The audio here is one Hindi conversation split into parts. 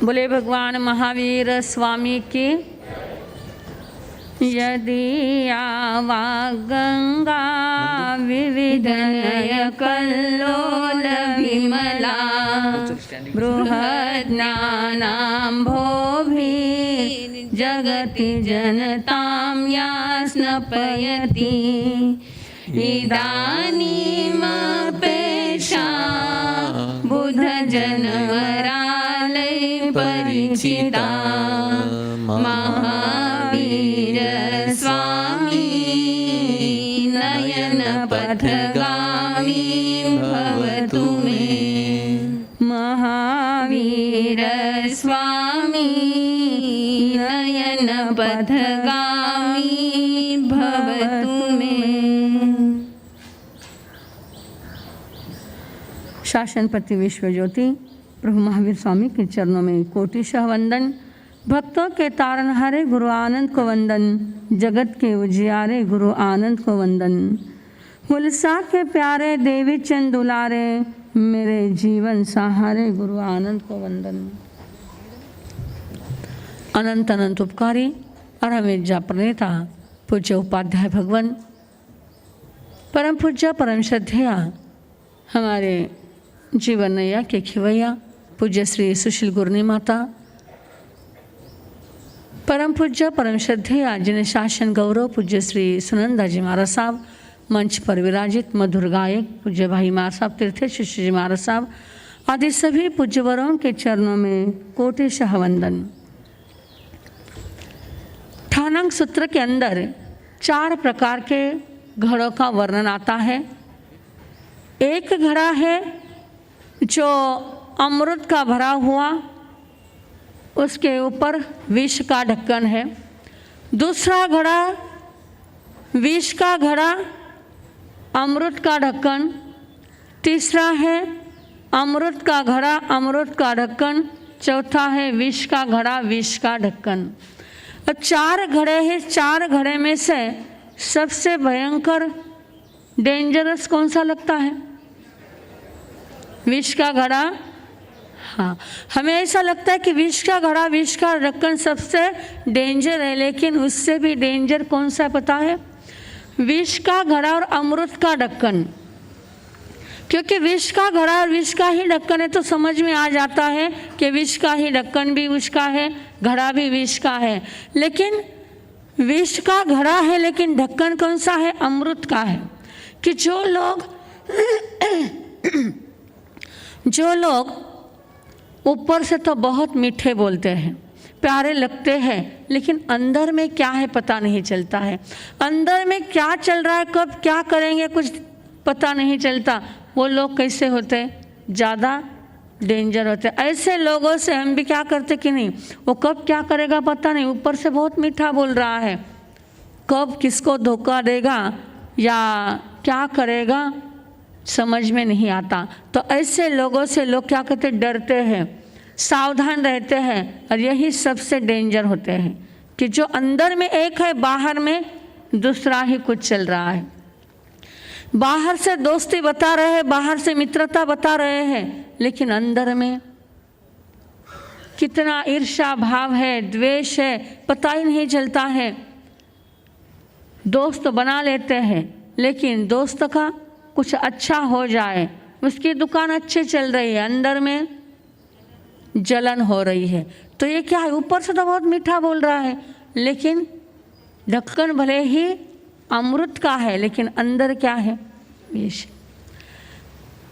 बोले भगवान महावीर स्वामी की। यदि आवा गंगा विविधनय कल्लोल विमला बृहज्ञानाम्भोभि जगति जनतां या स्नपयति इदानीमपेक्षा बुधजनवरालय परिचिता महावीर स्वामी नयन पथगामी भवतु मे। महावीर स्वामी नयन पथगामी भवतु मे। शासनपति विश्वज्योति प्रभु महावीर स्वामी के चरणों में कोटिशः वंदन। भक्तों के तारनहारे गुरु आनंद को वंदन। जगत के उजियारे गुरु आनंद को वंदन। हुलसा के प्यारे देवी चंद दुलारे मेरे जीवन सहारे गुरु आनंद को वंदन। अनंत अनंत उपकारी और हमें प्रणेता पूज्य उपाध्याय भगवान परम पूज्य परम श्रद्धेया हमारे जीवन नैया के खिवैया पूज्य श्री सुशील गुरनी माता, परम पूज्य परम श्रद्धेया जिन्हें शासन गौरव पूज्य श्री सुनंदा जी महाराज साहब, मंच पर विराजित मधुर गायक पूज्य भाई महाराज साहब, तीर्थेश शिष्य जी महाराज साहब आदि सभी पूज्यवरों के चरणों में कोटिशः वंदन। ठानंग सूत्र के अंदर 4 प्रकार के घड़ों का वर्णन आता है। एक घड़ा है जो अमृत का भरा हुआ, उसके ऊपर विष का ढक्कन है। दूसरा घड़ा विष का घड़ा, अमृत का ढक्कन। तीसरा है अमृत का घड़ा, अमृत का ढक्कन। चौथा है विष का घड़ा, विष का ढक्कन। अब 4 घड़े हैं। 4 घड़े में से सबसे भयंकर डेंजरस कौन सा लगता है? विष का घड़ा। हाँ, हमें ऐसा लगता है कि विष का घड़ा, विष का ढक्कन सबसे डेंजर है, लेकिन उससे भी डेंजर कौन सा पता है? विष का घड़ा और अमृत का ढक्कन। क्योंकि विष का घड़ा और विष का ही ढक्कन है तो समझ में आ जाता है कि विष का ही ढक्कन भी विष का है, घड़ा भी विष का है। लेकिन विष का घड़ा है लेकिन ढक्कन कौन सा है? अमृत का है। कि जो लोग ऊपर से तो बहुत मीठे बोलते हैं, प्यारे लगते हैं, लेकिन अंदर में क्या है पता नहीं चलता है। अंदर में क्या चल रहा है, कब क्या करेंगे कुछ पता नहीं चलता। वो लोग कैसे होते? ज़्यादा डेंजर होते। ऐसे लोगों से हम भी क्या करते कि नहीं, वो कब क्या करेगा पता नहीं। ऊपर से बहुत मीठा बोल रहा है, कब किसको धोखा देगा या क्या करेगा समझ में नहीं आता। तो ऐसे लोगों से लोग क्या कहते? डरते हैं, सावधान रहते हैं। और यही सबसे डेंजर होते हैं कि जो अंदर में एक है, बाहर में दूसरा ही कुछ चल रहा है। बाहर से दोस्ती बता रहे हैं, बाहर से मित्रता बता रहे हैं, लेकिन अंदर में कितना ईर्ष्या भाव है, द्वेष है, पता ही नहीं चलता है। दोस्त बना लेते हैं, लेकिन दोस्त का कुछ अच्छा हो जाए, उसकी दुकान अच्छे चल रही है, अंदर में जलन हो रही है। तो ये क्या है? ऊपर से तो बहुत मीठा बोल रहा है, लेकिन ढक्कन भले ही अमृत का है, लेकिन अंदर क्या है? विष।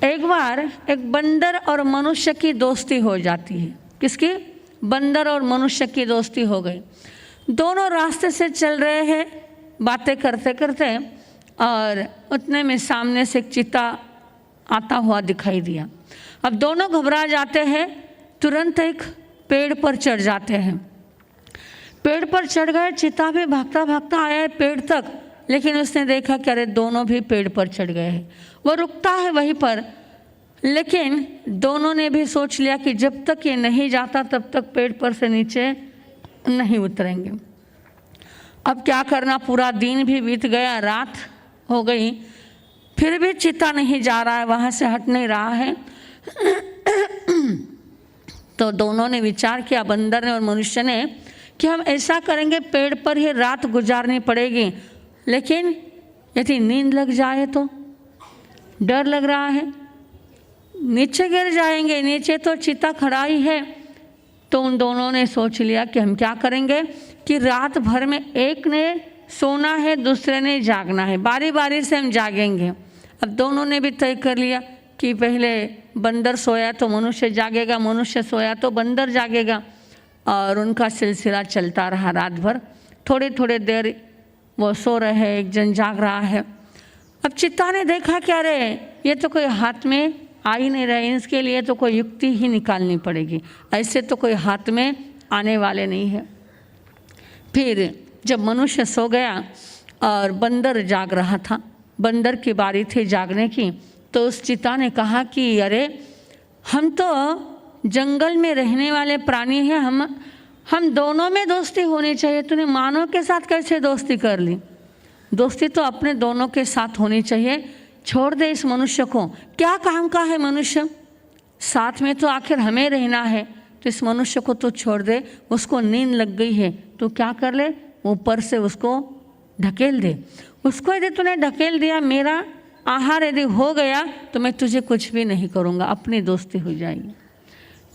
एक बार एक बंदर और मनुष्य की दोस्ती हो जाती है। किसकी? बंदर और मनुष्य की दोस्ती हो गई। दोनों रास्ते से चल रहे हैं बातें करते करते, और उतने में सामने से एक चीता आता हुआ दिखाई दिया। अब दोनों घबरा जाते हैं, तुरंत एक पेड़ पर चढ़ जाते हैं। पेड़ पर चढ़ गए, चीता भी भागता भागता आया है पेड़ तक, लेकिन उसने देखा कि अरे दोनों भी पेड़ पर चढ़ गए हैं। वो रुकता है वहीं पर, लेकिन दोनों ने भी सोच लिया कि जब तक ये नहीं जाता तब तक पेड़ पर से नीचे नहीं उतरेंगे। अब क्या करना, पूरा दिन भी बीत गया, रात हो गई, फिर भी चीता नहीं जा रहा है, वहाँ से हट नहीं रहा है। तो दोनों ने विचार किया, बंदर ने और मनुष्य ने, कि हम ऐसा करेंगे, पेड़ पर ही रात गुजारनी पड़ेगी, लेकिन यदि नींद लग जाए तो डर लग रहा है, नीचे गिर जाएंगे, नीचे तो चिता खड़ा ही है। तो उन दोनों ने सोच लिया कि हम क्या करेंगे कि रात भर में एक ने सोना है, दूसरे ने जागना है, बारी बारी से हम जागेंगे। अब दोनों ने भी तय कर लिया कि पहले बंदर सोया तो मनुष्य जागेगा, मनुष्य सोया तो बंदर जागेगा, और उनका सिलसिला चलता रहा रात भर। थोड़ी थोड़ी देर वो सो रहे हैं, एक जन जाग रहा है। अब चित्ता ने देखा कि अरे ये तो कोई हाथ में आ ही नहीं रहे, इसके लिए तो कोई युक्ति ही निकालनी पड़ेगी, ऐसे तो कोई हाथ में आने वाले नहीं है। फिर जब मनुष्य सो गया और बंदर जाग रहा था, बंदर की बारी थी जागने की, तो उस चिता ने कहा कि अरे हम तो जंगल में रहने वाले प्राणी हैं, हम दोनों में दोस्ती होनी चाहिए। तूने मानव के साथ कैसे दोस्ती कर ली? दोस्ती तो अपने दोनों के साथ होनी चाहिए। छोड़ दे इस मनुष्य को, क्या काम का है मनुष्य, साथ में तो आखिर हमें रहना है, तो इस मनुष्य को तो छोड़ दे। उसको नींद लग गई है तो क्या कर ले, ऊपर से उसको ढकेल दे। उसको यदि तूने ढकेल दिया, मेरा आहार यदि हो गया तो मैं तुझे कुछ भी नहीं करूँगा, अपनी दोस्ती हो जाएगी।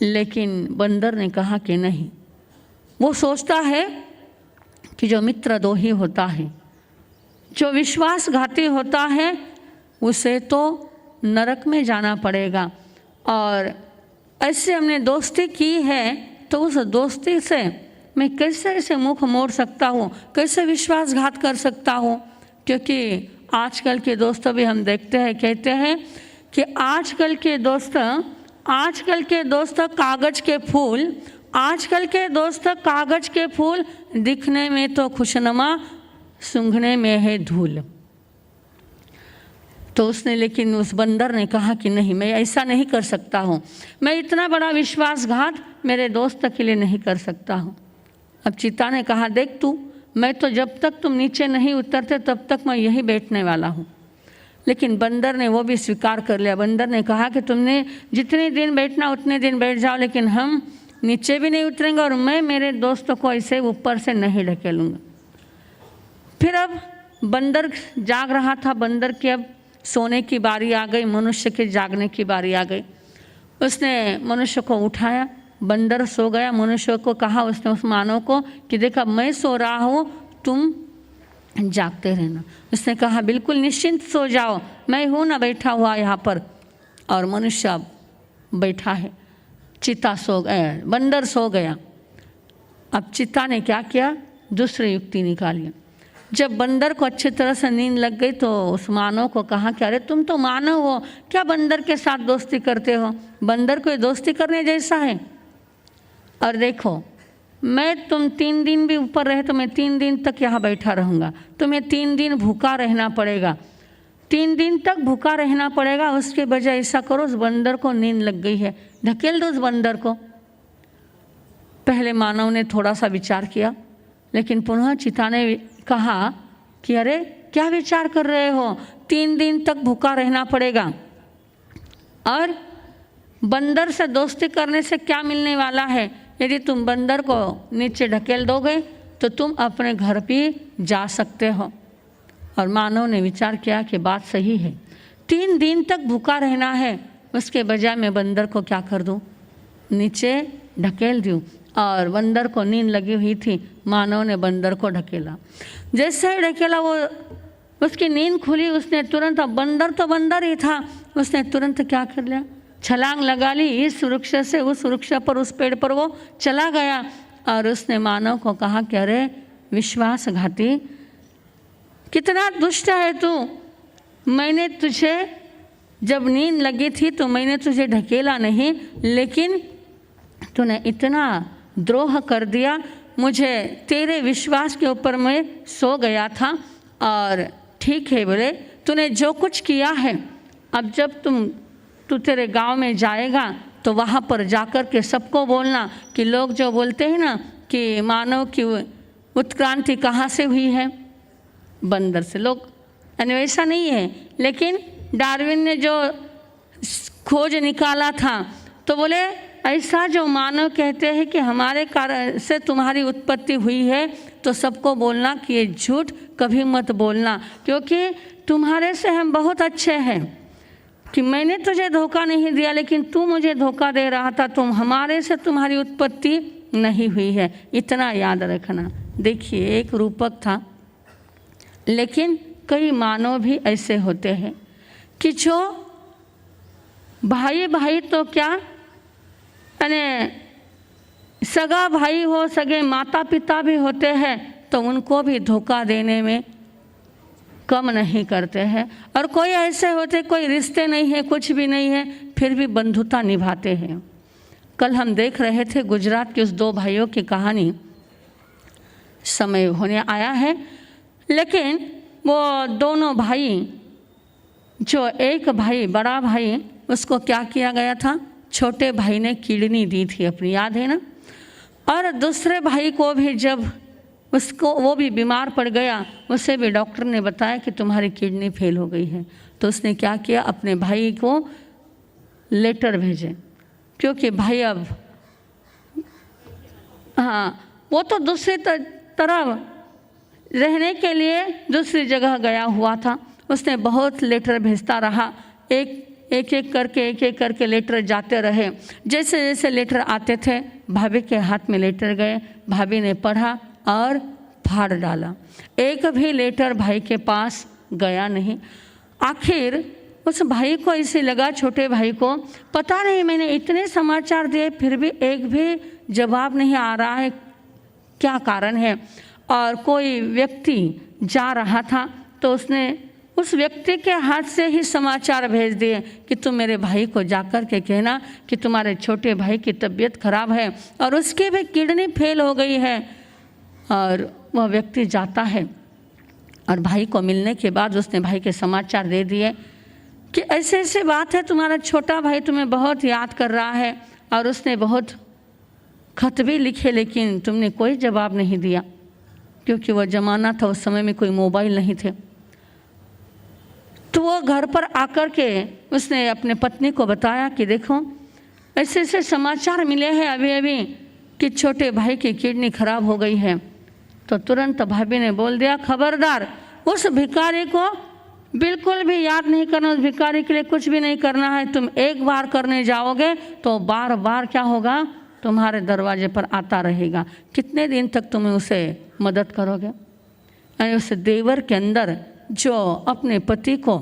लेकिन बंदर ने कहा कि नहीं, वो सोचता है कि जो मित्र द्रोही होता है, जो विश्वासघाती होता है, उसे तो नरक में जाना पड़ेगा, और ऐसे हमने दोस्ती की है तो उस दोस्ती से मैं कैसे ऐसे मुख मोड़ सकता हूँ, कैसे विश्वासघात कर सकता हूँ। क्योंकि आजकल के दोस्त भी हम देखते हैं, कहते हैं कि आजकल के दोस्त कागज के फूल, आजकल के दोस्त कागज के फूल, दिखने में तो खुशनुमा, सूंघने में है धूल। तो उसने, लेकिन उस बंदर ने कहा कि नहीं, मैं ऐसा नहीं कर सकता हूँ, मैं इतना बड़ा विश्वासघात मेरे दोस्त के लिए नहीं कर सकता हूँ। अब चिता ने कहा, देख तू, मैं तो जब तक तुम नीचे नहीं उतरते तब तक मैं यहीं बैठने वाला हूँ। लेकिन बंदर ने वो भी स्वीकार कर लिया। बंदर ने कहा कि तुमने जितने दिन बैठना उतने दिन बैठ जाओ, लेकिन हम नीचे भी नहीं उतरेंगे और मैं मेरे दोस्तों को ऐसे ऊपर से नहीं ढकेलूँगा। फिर अब बंदर जाग रहा था, बंदर की अब सोने की बारी आ गई, मनुष्य के जागने की बारी आ गई। उसने मनुष्य को उठाया, बंदर सो गया। मनुष्य को कहा उसने, उस मानव को, कि देखा मैं सो रहा हूँ, तुम जागते रहना। उसने कहा बिल्कुल निश्चिंत सो जाओ, मैं हूँ ना बैठा हुआ यहाँ पर। और मनुष्य अब बैठा है, चिता सो गया, बंदर सो गया। अब चिता ने क्या किया, दूसरी युक्ति निकाली। जब बंदर को अच्छी तरह से नींद लग गई तो उस मानव को कहा कि अरे तुम तो मानव हो, क्या बंदर के साथ दोस्ती करते हो, बंदर कोई दोस्ती करने जैसा है। और देखो, मैं तुम 3 दिन भी ऊपर रहे तो मैं 3 दिन तक यहाँ बैठा रहूँगा, तुम्हें 3 दिन भूखा रहना पड़ेगा, 3 दिन तक भूखा रहना पड़ेगा। उसके बजाय ऐसा करो, उस बंदर को नींद लग गई है, ढकेल दो उस बंदर को। पहले मानव ने थोड़ा सा विचार किया, लेकिन पुनः चिता ने कहा कि अरे क्या विचार कर रहे हो, 3 दिन तक भूखा रहना पड़ेगा, और बंदर से दोस्ती करने से क्या मिलने वाला है। यदि तुम बंदर को नीचे ढकेल दोगे तो तुम अपने घर भी जा सकते हो। और मानव ने विचार किया कि बात सही है, 3 दिन तक भूखा रहना है, उसके बजाय मैं बंदर को क्या कर दूं, नीचे ढकेल दूं। और बंदर को नींद लगी हुई थी, मानव ने बंदर को ढकेला। जैसे ही ढकेला, वो उसकी नींद खुली, उसने तुरंत, अब बंदर तो बंदर ही था, उसने तुरंत क्या कर लिया, छलांग लगा ली, इस वृक्ष से उस वृक्ष पर, उस पेड़ पर वो चला गया। और उसने मानव को कहा कि अरे विश्वासघाती, कितना दुष्ट है तू, मैंने तुझे जब नींद लगी थी तो मैंने तुझे ढकेला नहीं, लेकिन तूने इतना द्रोह कर दिया, मुझे तेरे विश्वास के ऊपर मैं सो गया था। और ठीक है बोले, तूने जो कुछ किया है, अब जब तू तेरे गांव में जाएगा तो वहाँ पर जाकर के सबको बोलना कि लोग जो बोलते हैं ना कि मानव की उत्क्रांति कहाँ से हुई है, बंदर से। लोग यानी वैसा नहीं है, लेकिन डार्विन ने जो खोज निकाला था तो बोले ऐसा जो मानव कहते हैं कि हमारे कारण से तुम्हारी उत्पत्ति हुई है, तो सबको बोलना कि ये झूठ कभी मत बोलना, क्योंकि तुम्हारे से हम बहुत अच्छे हैं, कि मैंने तुझे धोखा नहीं दिया लेकिन तू मुझे धोखा दे रहा था, तुम हमारे से तुम्हारी उत्पत्ति नहीं हुई है, इतना याद रखना। देखिए, एक रूपक था, लेकिन कई मानव भी ऐसे होते हैं कि जो भाई भाई तो क्या, यानी सगा भाई हो, सगे माता पिता भी होते हैं, तो उनको भी धोखा देने में कम नहीं करते हैं। और कोई ऐसे होते, कोई रिश्ते नहीं है, कुछ भी नहीं है, फिर भी बंधुता निभाते हैं। कल हम देख रहे थे गुजरात के उस 2 भाइयों की कहानी, समय होने आया है, लेकिन वो दोनों भाई, जो एक भाई बड़ा भाई, उसको क्या किया गया था, छोटे भाई ने किडनी दी थी अपनी, याद है ना। और दूसरे भाई को भी जब उसको, वो भी बीमार पड़ गया, उसे भी डॉक्टर ने बताया कि तुम्हारी किडनी फेल हो गई है, तो उसने क्या किया, अपने भाई को लेटर भेजे, क्योंकि भाई अब, हाँ, वो तो दूसरी तरफ रहने के लिए दूसरी जगह गया हुआ था। उसने बहुत लेटर भेजता रहा, एक एक करके लेटर जाते रहे। जैसे जैसे लेटर आते थे, भाभी के हाथ में लेटर गए, भाभी ने पढ़ा और फाड़ डाला। एक भी लेटर भाई के पास गया नहीं। आखिर उस भाई को इसे लगा, छोटे भाई को, पता नहीं मैंने इतने समाचार दिए फिर भी एक भी जवाब नहीं आ रहा है, क्या कारण है। और कोई व्यक्ति जा रहा था, तो उसने उस व्यक्ति के हाथ से ही समाचार भेज दिए कि तुम मेरे भाई को जाकर के कहना कि तुम्हारे छोटे भाई की तबीयत खराब है और उसकी भी किडनी फेल हो गई है। और वह व्यक्ति जाता है और भाई को मिलने के बाद उसने भाई के समाचार दे दिए कि ऐसे ऐसे बात है, तुम्हारा छोटा भाई तुम्हें बहुत याद कर रहा है और उसने बहुत खत भी लिखे, लेकिन तुमने कोई जवाब नहीं दिया, क्योंकि वह ज़माना था, उस समय में कोई मोबाइल नहीं थे। तो वो घर पर आकर के उसने अपने पत्नी को बताया कि देखो ऐसे ऐसे समाचार मिले हैं अभी अभी कि छोटे भाई की किडनी खराब हो गई है। तो तुरंत भाभी ने बोल दिया, खबरदार, उस भिखारी को बिल्कुल भी याद नहीं करना, उस भिखारी के लिए कुछ भी नहीं करना है। तुम एक बार करने जाओगे तो बार बार क्या होगा, तुम्हारे दरवाजे पर आता रहेगा। कितने दिन तक तुम उसे मदद करोगे। यानी उस देवर के अंदर जो अपने पति को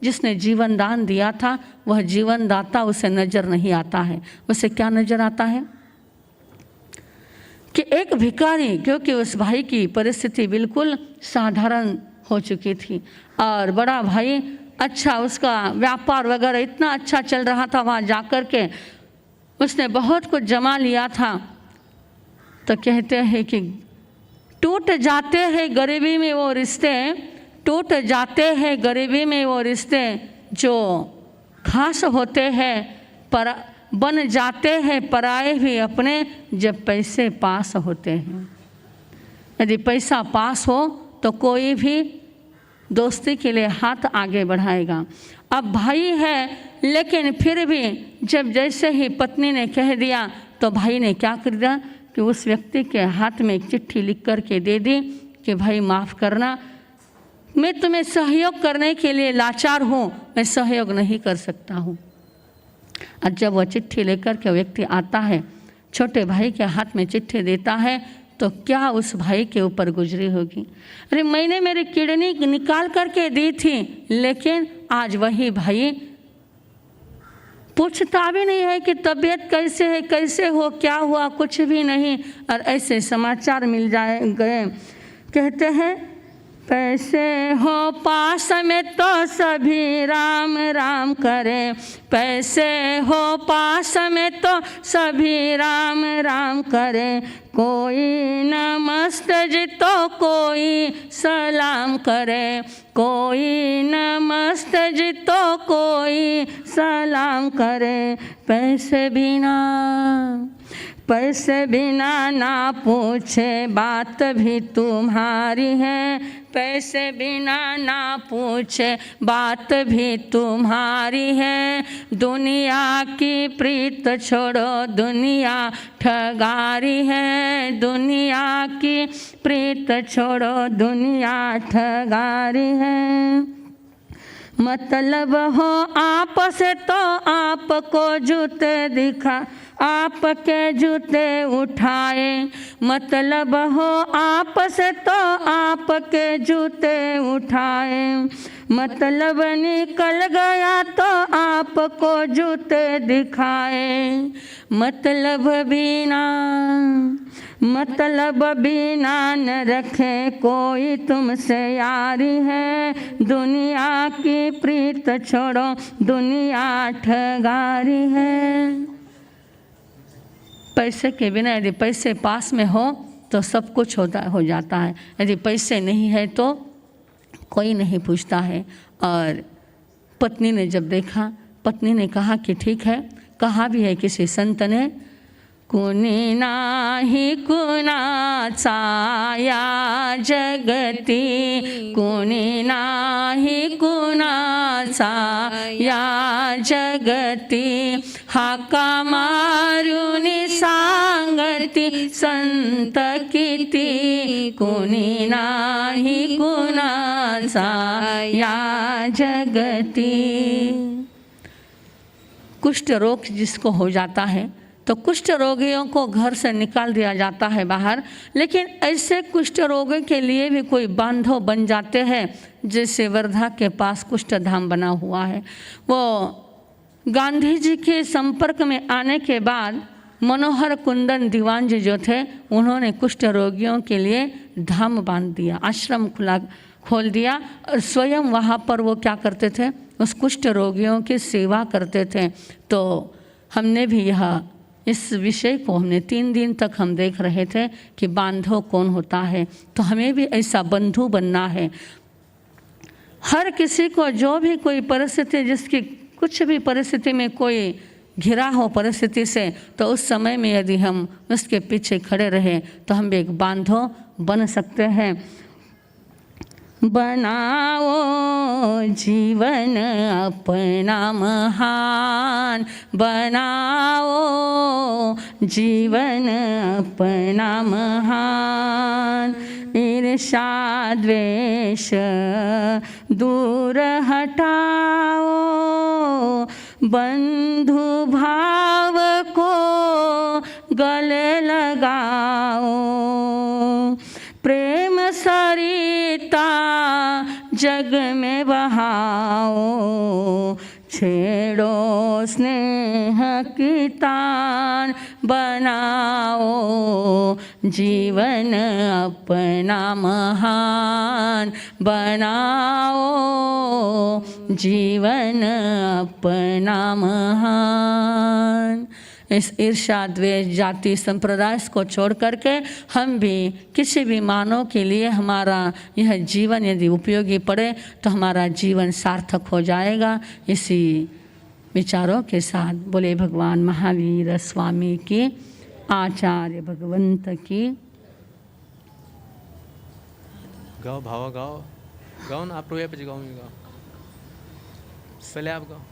जिसने जीवन दान दिया था, वह जीवन दाता उसे नज़र नहीं आता है। उसे क्या नज़र आता है कि एक भिखारी, क्योंकि उस भाई की परिस्थिति बिल्कुल साधारण हो चुकी थी और बड़ा भाई अच्छा, उसका व्यापार वगैरह इतना अच्छा चल रहा था, वहाँ जाकर के उसने बहुत कुछ जमा लिया था। तो कहते हैं कि टूट जाते हैं गरीबी में वो रिश्ते, टूट जाते हैं गरीबी में वो रिश्ते जो खास होते हैं, पर बन जाते हैं पराए भी अपने जब पैसे पास होते हैं। यदि पैसा पास हो तो कोई भी दोस्ती के लिए हाथ आगे बढ़ाएगा। अब भाई है, लेकिन फिर भी जब जैसे ही पत्नी ने कह दिया तो भाई ने क्या कर दिया कि उस व्यक्ति के हाथ में एक चिट्ठी लिख कर के दे दी कि भाई माफ़ करना, मैं तुम्हें सहयोग करने के लिए लाचार हूँ, मैं सहयोग नहीं कर सकता हूँ। और जब वह चिट्ठी लेकर के व्यक्ति आता है, छोटे भाई के हाथ में चिट्ठी देता है, तो क्या उस भाई के ऊपर गुजरी होगी। अरे मैंने मेरी किडनी निकाल करके दी थी, लेकिन आज वही भाई पूछता भी नहीं है कि तबीयत कैसे है, कैसे हो, क्या हुआ, कुछ भी नहीं। और ऐसे समाचार मिल गए। कहते हैं पैसे हो पास में तो सभी राम राम करें, पैसे हो पास में तो सभी राम राम करें, कोई नमस्ते जी तो कोई सलाम करे, कोई नमस्ते जी तो कोई सलाम करे। पैसे बिना पैसे बिना ना पूछे बात भी तुम्हारी है, पैसे बिना ना पूछे बात भी तुम्हारी है। दुनिया की प्रीत छोड़ो दुनिया ठगारी है, दुनिया की प्रीत छोड़ो दुनिया ठगारी है। मतलब हो आपस तो आपको जूते दिखा, आपके जूते उठाए। मतलब हो आपस तो आपके जूते उठाए। मतलब निकल गया तो आपको जूते दिखाए। मतलब बिना न रखे कोई तुमसे यारी है। दुनिया की प्रीत छोड़ो दुनिया ठगारी है। पैसे के बिना यदि पैसे पास में हो तो सब कुछ हो जाता है, यदि पैसे नहीं है तो कोई नहीं पूछता है। और पत्नी ने जब देखा, पत्नी ने कहा कि ठीक है, कहा भी है किसी संत ने, कुणी नाही कुणाचा या जगती, कुणी नाही कुणाचा या जगती, हाका मारून सांगती संत किती, कुणी नाही कुणाचा या जगती। कुष्ठ रोग जिसको हो जाता है तो कुष्ठ रोगियों को घर से निकाल दिया जाता है बाहर, लेकिन ऐसे कुष्ठ रोगियों के लिए भी कोई बांधव बन जाते हैं। जैसे वर्धा के पास कुष्ठ धाम बना हुआ है, वो गांधी जी के संपर्क में आने के बाद मनोहर कुंदन दीवान जी जो थे, उन्होंने कुष्ठ रोगियों के लिए धाम बांध दिया, आश्रम खोल दिया और स्वयं वहाँ पर वो क्या करते थे, उस कुष्ठ रोगियों की सेवा करते थे। तो हमने भी इस विषय को हमने 3 दिन तक हम देख रहे थे कि बांधव कौन होता है। तो हमें भी ऐसा बंधु बनना है। हर किसी को जो भी कोई परिस्थिति, जिसकी कुछ भी परिस्थिति में कोई घिरा हो परिस्थिति से, तो उस समय में यदि हम उसके पीछे खड़े रहे तो हम भी एक बांधव बन सकते हैं। बनाओ जीवन अपना महान, बनाओ जीवन अपना महान। ईर्ष्या द्वेष दूर हटाओ, बंधु भाव को गले लगाओ। प्रेम सरिता जग में बहाओ, छेड़ो स्नेह की तान। बनाओ जीवन अपना महान, बनाओ जीवन अपना महान। इस ईर्ष्या द्वेष जाति संप्रदाय को छोड़ करके हम भी किसी भी मानव के लिए हमारा यह जीवन यदि उपयोगी पड़े तो हमारा जीवन सार्थक हो जाएगा। इसी विचारों के साथ बोले भगवान महावीर स्वामी की, आचार्य भगवंत की। गाओ भावा गाओ, गाओ ना आप, रोया पे गाओ, गाओ पहले आप गाओ।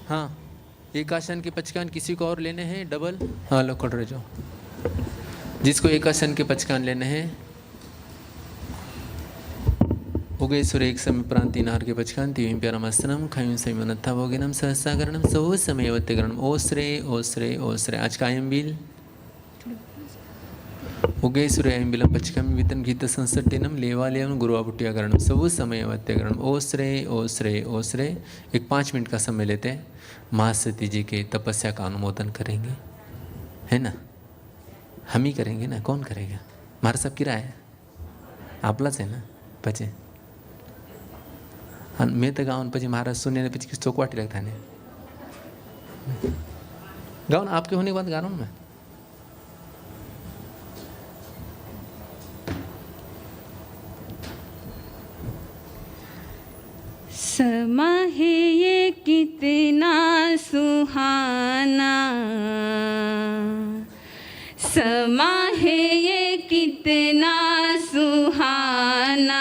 हाँ, एक आसन के 55 किसी को और लेने हैं डबल? हाँ लो खड़े जाओ, जिसको एक आसन के 55 लेने हैं। उगे सुर एक समय प्रांति नार के 55 तीन प्यारामस्तनम खायूं संयमनत्था भोगिनम सहसागरणम सो समयवत्यगरणम। ओसरे ओसरे ओसरे। आज का बिल उगे सुरयं बिलम पचकम वितन गीत संसटिनम लेवालयम गुरुआपुट्याकरणम सबु समयवत्यकरणम। ओसरे ओसरे ओसरे। एक 5 मिनट का समय लेते हैं, महासती जी के तपस्या का अनुमोदन करेंगे, है ना? हम ही करेंगे ना, कौन करेगा? हमारा सब किराया है, आपलाच है ना पचे। आणि मैं तो गाऊन पची महाराज सुनने पची किस चौकवाटी लगता है गाऊन आपके होने के बाद गा रहा हूँ मैं। समा है ये कितना सुहाना, समा है ये कितना सुहाना,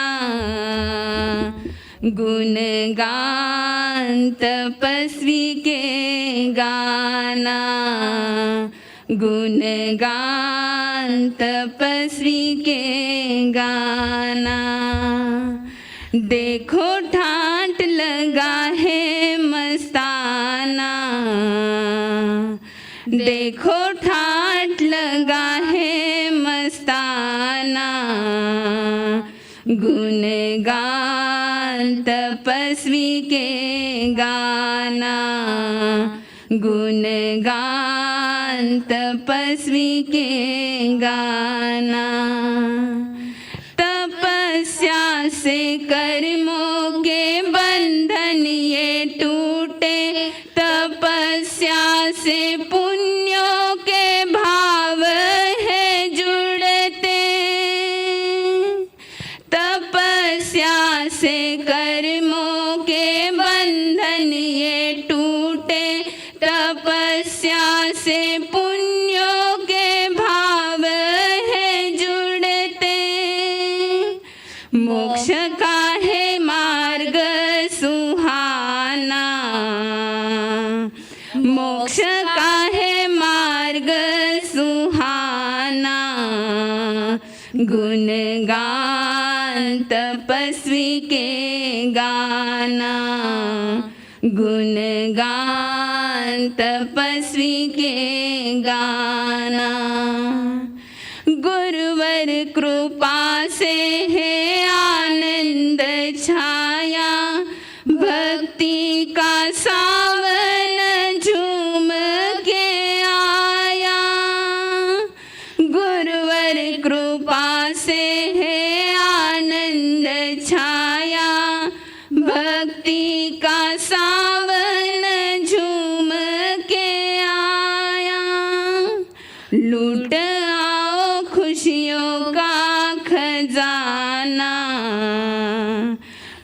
गुणगान तपस्वी के गाना, गुणगान तपस्वी के गाना। देखो ठाट लगा है मस्ताना, देखो ठाट लगा है मस्ताना, गुणगान तपस्वी के गाना, गुणगान तपस्वी के गाना। तपस्या से कर्मों के बंधन ये टूटे, तपस्या से पुण्यों के भाव है जुड़ते, तपस्या से कर्मों के बंधन ये टूटे, तपस्या से पुण्यों के भाव है जुड़ते। मोक्ष का है मार्ग सुहाना, मोक्ष का है मार्ग सुहाना, गुणगान तपस्वी के गाना, गुणगान तपस्वी के गाना। गुरुवर कृपा से है आनंद छाया, भक्ति का सावन झूम के आया, गुरुवर कृपा से है आनंद छाया, भक्ति का सावन झूम के आया। लूट आओ खुशियों का खजाना,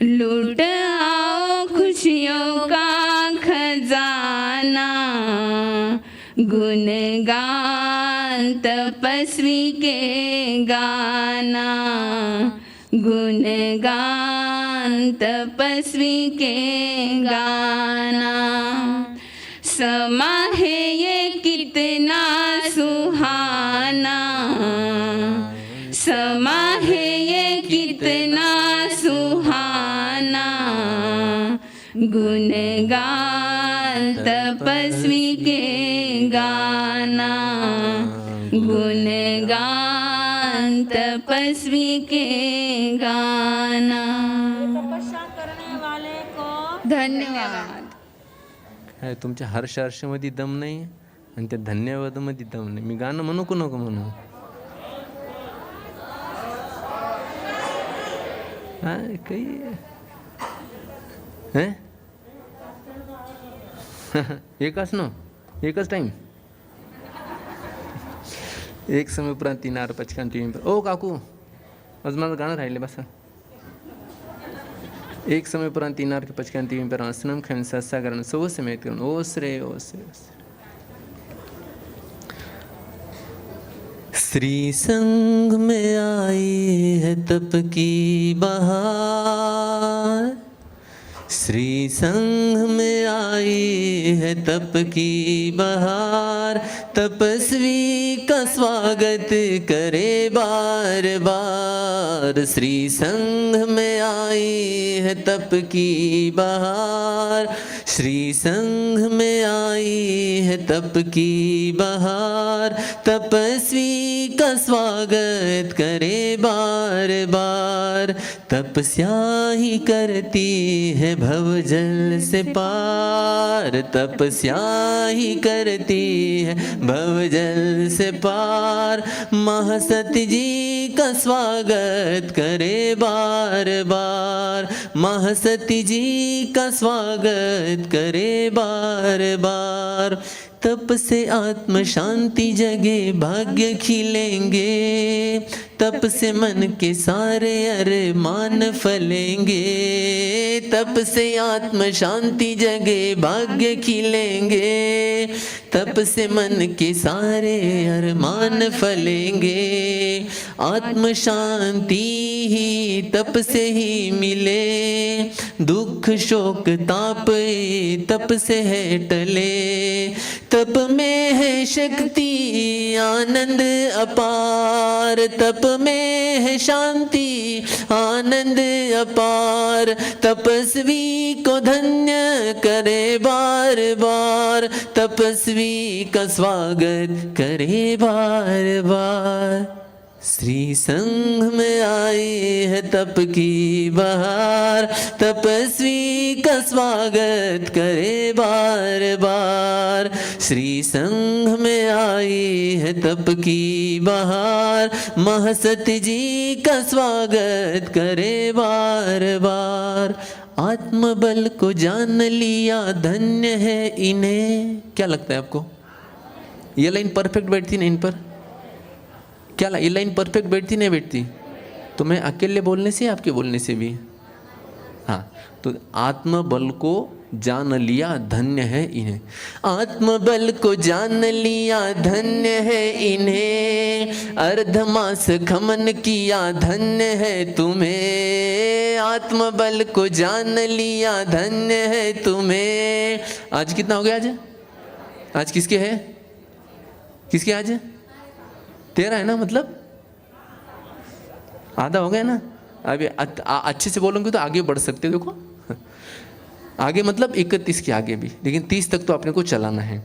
लूट आओ खुशियों का खजाना, गुणगान तपस्वी के गाना, गुणगान तपस्वी के गाना। समा है ये कितना सुहाना, समा है ये कितना सुहाना, गुणगान तपस्वी के गाना, गुणगान तपस्वी के गाना। तपस्या करने वाले को धन्यवाद। काय तुमच्या हर्षामध्ये दम नाही आणि त्या धन्यवादमध्ये दम नाही. मी गाणं म्हणू का नको म्हणू? हा काही एकच ना, एकच टाइम, एक समय उपरांत 3 आर 55 टीव्ही पर. ओ काकू आज माझं गाणं राहिले बसा. एक समय उपरांत 3 आर 55 टीव्ही पर आसनम खैम सत्सागरण सो समेत करण ओसरे ओसरे ओसरे. श्री संग में आई है तप की बहार, श्री संग में आई है तप की बहार, तपस्वी का स्वागत करे बार बार. श्री संग में आई है तप की बहार, श्री संग में आई है तप की बहार, तपस्वी का स्वागत करे बार बार. तपस्या ही करती है भवजल से पार, तपस्या ही करती है भवजल से पार. महासती जी का स्वागत करे बार बार, महासती जी का स्वागत करे बार बार. तप से आत्म शांति जगे भाग्य खिलेंगे, तप से मन के सारे अरमान फलेंगे, तप से आत्म शांति जगे भाग्य खिलेंगे, तप से मन के सारे अरमान फलेंगे। आत्म शांति ही तप से ही मिले, दुख शोक ताप तप से है टले, तप में है शक्ति आनंद अपार, तप में है शांति आनंद अपार, तपस्वी को धन्य करे बार बार, तपस्वी का स्वागत करे बार बार। श्री संघ में आई है तप की बहार, तपस्वी का स्वागत करे बार बार। श्री संघ में आई है तप की बहार, महसती जी का स्वागत करे बार बार। आत्मबल को जान लिया धन्य है इन्हें। क्या लगता है आपको, ये लाइन परफेक्ट बैठती ना इन पर? क्या ये लाइन परफेक्ट बैठती नहीं बैठती? तो मैं अकेले बोलने से आपके बोलने से भी? हाँ, तो आत्मबल को जान लिया धन्य है इन्हें, आत्मबल को जान लिया धन्य है इन्हें, अर्धमास खमन किया धन्य है तुम्हें, आत्मबल को जान लिया धन्य है तुम्हें। आज कितना हो गया? आज किसके है? किसके आज? 13 है ना, मतलब आधा हो गया ना। अभी अच्छे से बोलोगे तो आगे बढ़ सकते हो। देखो आगे मतलब 31 के आगे भी, लेकिन 30 तक तो अपने को चलाना है।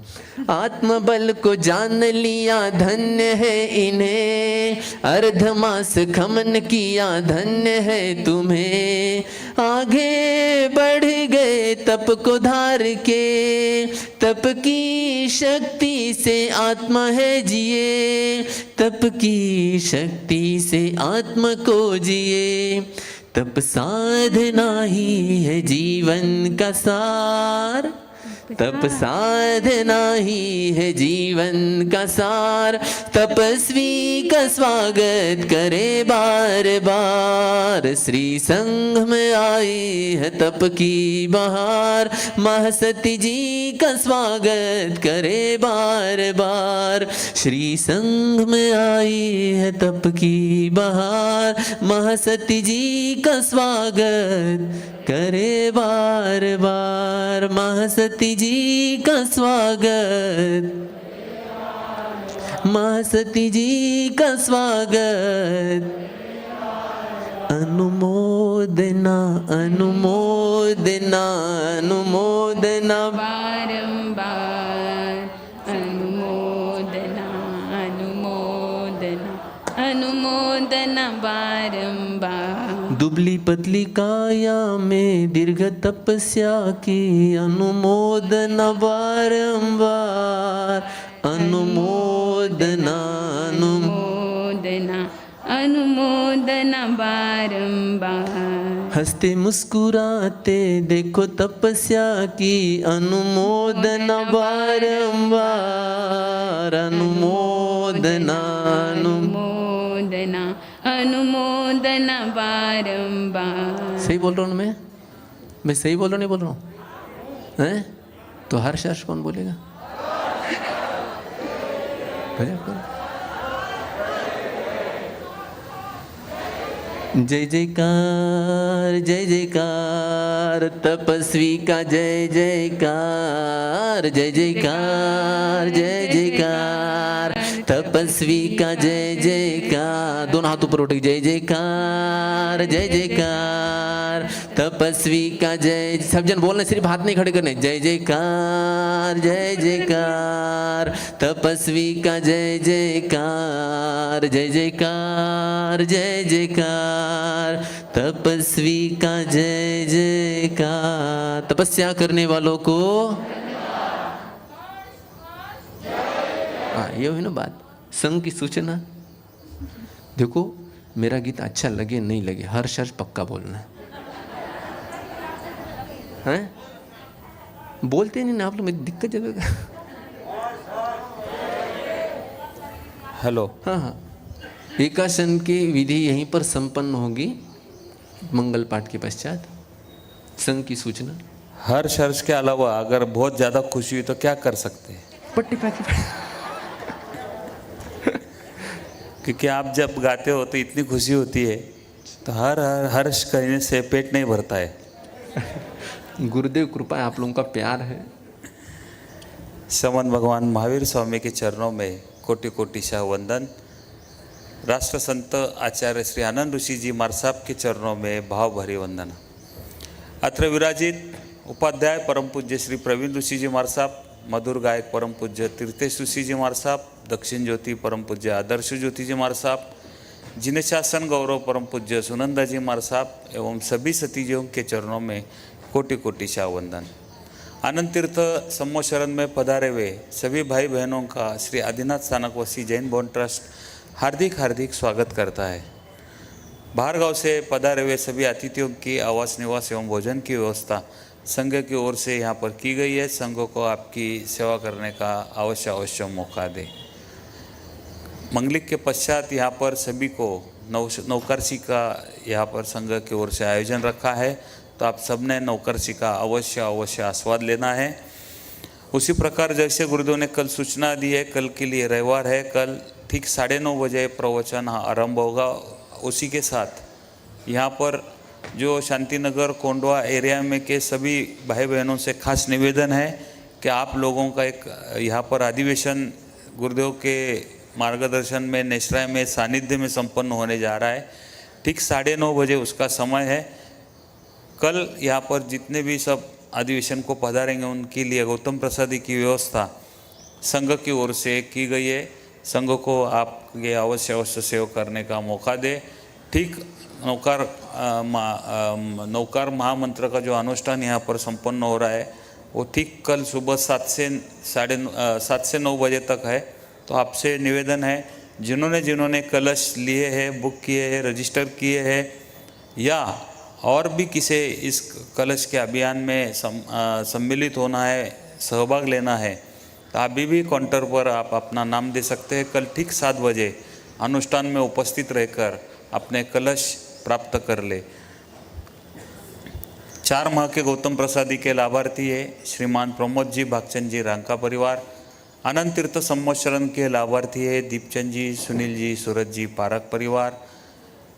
आत्मबल को जान लिया धन्य है इन्हें, अर्धमास खमन किया धन्य है तुम्हें, आगे बढ़ गए तप को धार के, तप की शक्ति से आत्मा है जिए, तप की शक्ति से आत्मा को जिए, तप साधना ही है जीवन का सार, तप साधना ही है जीवन का सार, तपस्वी का स्वागत करे बार बार। श्री संघ में आई है तप की बहार, महासती जी का स्वागत करे बार बार। श्री संघ में आई है तप की बहार, महासती जी का स्वागत करे बार बार। महासती जी का स्वागत, महासती जी का स्वागत। अनुमोदना अनुमोदना अनुमोदना बारंबार, अनुमोदना अनुमोदना अनुमोदना बारंबार। दुबली पतली काया में दीर्घ तपस्या की अनुमोदना बारंबार, अनुमोदना अनुमोदना अनुमोदना बारंबार। हंसते मुस्कुराते देखो तपस्या की अनुमोदना बारंबार, अनुमोदना अनुमोदना अनुमोदना बारंबार। सही बोल रहा हूँ मैं सही बोल रहा हूँ, नहीं बोल रहा हूँ हैं? तो हर्ष हर्ष कौन बोलेगा? जय जयकार जय जयकार, तपस्वी का जय जयकार, जय जयकार जय जयकार, तपस्वी का जय जयकार। दोनों हाथ ऊपर उठे, जय जयकार जय जयकार, तपस्वी का जय। सब जन बोलने, सिर्फ हाथ नहीं खड़े करने। जय जयकार जय जयकार, तपस्वी का जय जयकार, जय जयकार जय जयकार, तपस्वी का जय जयकार। तपस्या करने वालों को हाँ, ये हुई ना बात। संघ की सूचना। देखो मेरा गीत अच्छा लगे नहीं लगे, हर शर्त पक्का बोलना है। बोलते नहीं ना आप लोग, मेरी दिक्कत जगह। हेलो। हाँ हाँ, एकासन की विधि यहीं पर संपन्न होगी मंगल पाठ के पश्चात। संघ की सूचना। हर्ष हर्ष के अलावा अगर बहुत ज़्यादा खुशी हुई तो क्या कर सकते हैं? पट्टी पैकी क्योंकि आप जब गाते हो तो इतनी खुशी होती है, तो हर हर हर्ष करने से पेट नहीं भरता है। गुरुदेव कृपा है, आप लोगों का प्यार है। समन भगवान महावीर स्वामी के चरणों में कोटि कोटि शाह वंदन। राष्ट्र संत आचार्य श्री आनंद ऋषि जी महाराज साहब के चरणों में भाव भरी वंदना। अत्र विराजित उपाध्याय परम पूज्य श्री प्रवीण ऋषि जी महाराज साहब, मधुर गायक परम पूज्य तीर्थेश ऋषि जी महाराज साहब, दक्षिण ज्योति परम पूज्य आदर्श ज्योति जी महाराज साहब, जिन्हें शासन गौरव परम पूज्य सुनंदा जी महाराज साहब एवं सभी सतीजियों के चरणों में कोटि कोटि शाह वंदन। आनंद तीर्थ सम्मोशरण में पधारे हुए सभी भाई बहनों का श्री आदिनाथ स्थानकवासी जैन भवन ट्रस्ट हार्दिक हार्दिक स्वागत करता है। बाहर गांव से पधारे हुए सभी अतिथियों की आवास निवास एवं भोजन की व्यवस्था संघ की ओर से यहाँ पर की गई है। संघ को आपकी सेवा करने का अवश्य मौका दे। मंगलिक के पश्चात यहाँ पर सभी को नौकरसी का यहाँ पर संघ की ओर से आयोजन रखा है, तो आप सबने नौकरसी का अवश्य आस्वाद लेना है। उसी प्रकार जैसे गुरुदेव ने कल सूचना दी है, कल के लिए रविवार है, कल ठीक 9:30 बजे प्रवचन आरंभ होगा। उसी के साथ यहाँ पर जो शांतिनगर कोंडवा एरिया में के सभी भाई बहनों से खास निवेदन है कि आप लोगों का एक यहाँ पर अधिवेशन गुरुदेव के मार्गदर्शन में नेशराय में सानिध्य में संपन्न होने जा रहा है। ठीक 9:30 बजे उसका समय है। कल यहाँ पर जितने भी सब अधिवेशन को पधारेंगे उनके लिए गौतम प्रसादी की व्यवस्था संघ की ओर से की गई है। संघ को आप ये अवश्य सेवा करने का मौका दे। ठीक नौकार महामंत्र का जो अनुष्ठान यहाँ पर संपन्न हो रहा है वो ठीक कल सुबह 7 से 9 बजे तक है। तो आपसे निवेदन है, जिन्होंने कलश लिए हैं, बुक किए हैं, रजिस्टर किए हैं या और भी किसी इस कलश के अभियान में सम्मिलित होना है, सहभाग लेना है, तो अभी भी काउंटर पर आप अपना नाम दे सकते हैं। कल ठीक 7 बजे अनुष्ठान में उपस्थित रहकर अपने कलश प्राप्त कर ले। 4 माह के गौतम प्रसादी के लाभार्थी है श्रीमान प्रमोद जी भागचंद जी रांका परिवार। आनंद तीर्थ सम्मोशरण के लाभार्थी है दीपचंद जी, सुनील जी, सूरज जी पारक परिवार।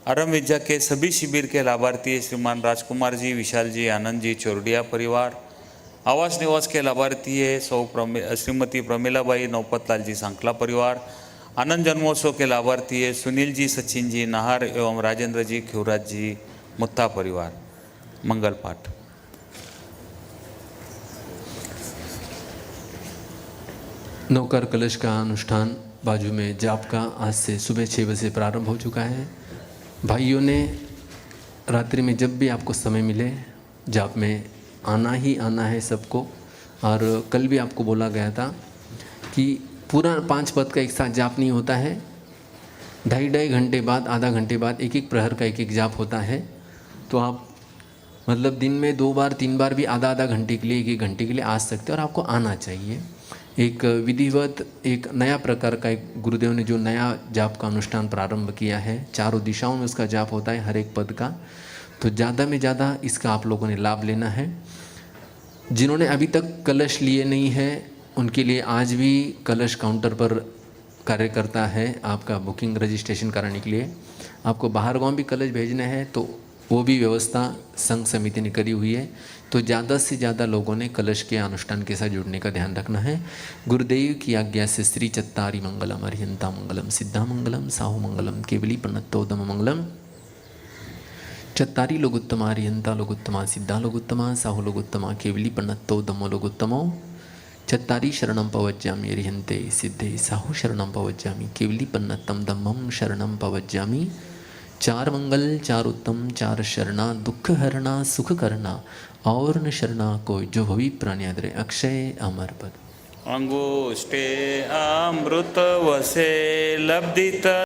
आरम विद्या के सभी शिविर के लाभार्थी है श्रीमान राजकुमार जी, विशाल जी, आनंद जी, चोरडिया परिवार। आवास निवास के लाभार्थी है श्रीमती प्रमिलाबाई नौपतलाल जी सांकला परिवार। आनंद जन्मोत्सव के लाभार्थी है सुनील जी, सचिन जी नाहर एवं राजेंद्र जी, खिवराज जी मुत्ता परिवार। मंगल पाठ। नौकर कलश का अनुष्ठान बाजू में जाप का आज से सुबह 6 बजे प्रारंभ हो चुका है। भाइयों ने रात्रि में जब भी आपको समय मिले जाप में आना ही आना है सबको। और कल भी आपको बोला गया था कि पूरा 5 पद का एक साथ जाप नहीं होता है, 2.5 घंटे बाद, आधा घंटे बाद एक प्रहर का एक जाप होता है। तो आप मतलब दिन में 2 बार 3 बार भी आधा घंटे के लिए, 1 घंटे के लिए आ सकते हैं और आपको आना चाहिए। एक विधिवत एक नया प्रकार का एक गुरुदेव ने जो नया जाप का अनुष्ठान प्रारंभ किया है, चारों दिशाओं में उसका जाप होता है हर एक पद का। तो ज़्यादा में ज़्यादा इसका आप लोगों ने लाभ लेना है। जिन्होंने अभी तक कलश लिए नहीं है उनके लिए आज भी कलश काउंटर पर कार्य करता है आपका बुकिंग रजिस्ट्रेशन कराने के लिए। आपको बाहर गांव भी कलश भेजना है तो वो भी व्यवस्था संघ समिति ने करी हुई है। तो ज़्यादा से ज़्यादा लोगों ने कलश के अनुष्ठान के साथ जुड़ने का ध्यान रखना है। गुरुदेव की आज्ञा से श्री चत्तारी मंगलम अरिहंता मंगलम सिद्धा मंगलम साहु मंगलम केवली प्रणतोदम मंगलम। चत्तारी लोगोत्तमा अरिहंता लोगोत्तमा सिद्धा लोगोत्तमा साहु लोगोत्तमा केवली प्रणतोदमो लोगोत्तमो। चत्तारी शरणं पवज्जामि अरिहन्ते सिद्धे साहु शरणं पवज्जामि केवली पन्नतम धम्मं शरणं पवज्जामि। 4 मंगल 4 उत्तम 4 शरणा दुख हरणा सुख करना और न शरणा कोई जो भवी प्राण्याद्रे अक्षय अमर पद। अंगुष्ठे अमृत वसे लब्धित